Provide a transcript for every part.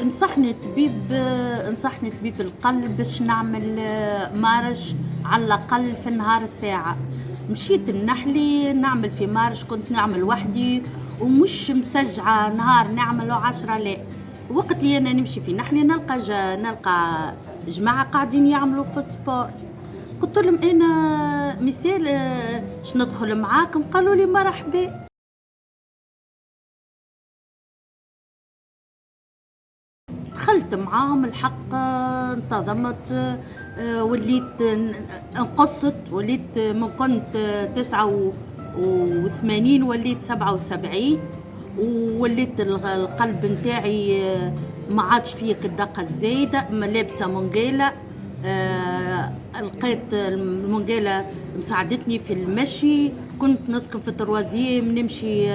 نصحني طبيب القلب باش نعمل مارش على الأقل في النهار ساعة. مشيت النحلي نعمل في مارش، كنت نعمل وحدي ومش مسجعة نهار نعمله 10. لا، وقت اللي أنا نمشي في نحلي نلقى جماعة قاعدين يعملوا في السبور. قلت لهم أنا مثال باش ندخل معاكم، قالوا لي مرحبا. دخلت معاهم الحق، انتظمت، وليت انقصت، وليت من كنت 89 وليت 77، ووليت القلب نتاعي ما عادش فيه الدقة الزايدة، لابسة منقالة. لقيت المنقالة مساعدتني في المشي. كنت نسكن في تروازيم، نمشي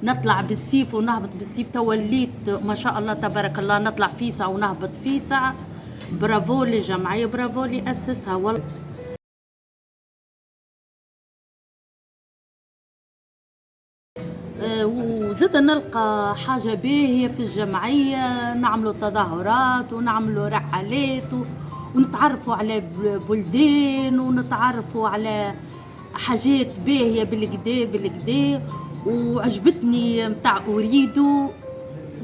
نطلع بالسيف ونهبط بالسيف. توليت ما شاء الله تبارك الله نطلع فيسع ونهبط فيسع. برافو للجمعية، برافو اللي أسسها والله. وزاد نلقى حاجة باهية في الجمعية، نعملوا تظاهرات ونعملوا رحلات ونتعرفوا على بلدان ونتعرفوا على حاجات باهية بالكدا. وعجبتني متاع أريدو،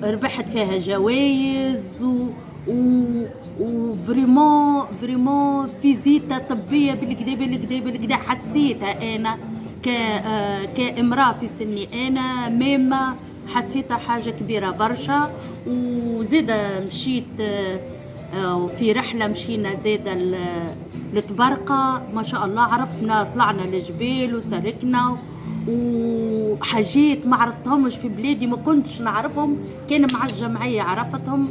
ربحت فيها جوائز وفريمون فيزيتا طبية بالكدا حسيتها أنا كامرأة في سني أنا ميمة، حسيتها حاجة كبيرة برشا. وزيدا مشيت في رحلة، مشينا زيدا لتبرقة ما شاء الله، عرفنا طلعنا للجبال وسركنا وحاجات ما عرفتهمش في بلادي، ما كنتش نعرفهم، كان مع الجمعية عرفتهم.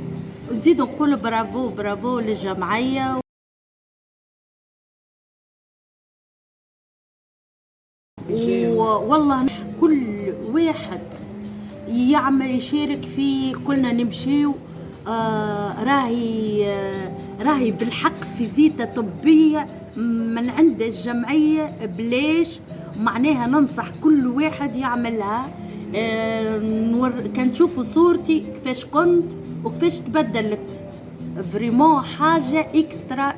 نزيد نقول برافو للجمعية. والله كل واحد يعمل يشارك فيه، كلنا نمشيو. راهي بالحق فيزيتا طبية من عند الجمعية بلاش، معناها ننصح كل واحد يعملها. كان تشوفوا صورتي كيفاش كنت وكيفاش تبدلت، فريمون حاجة اكسترا.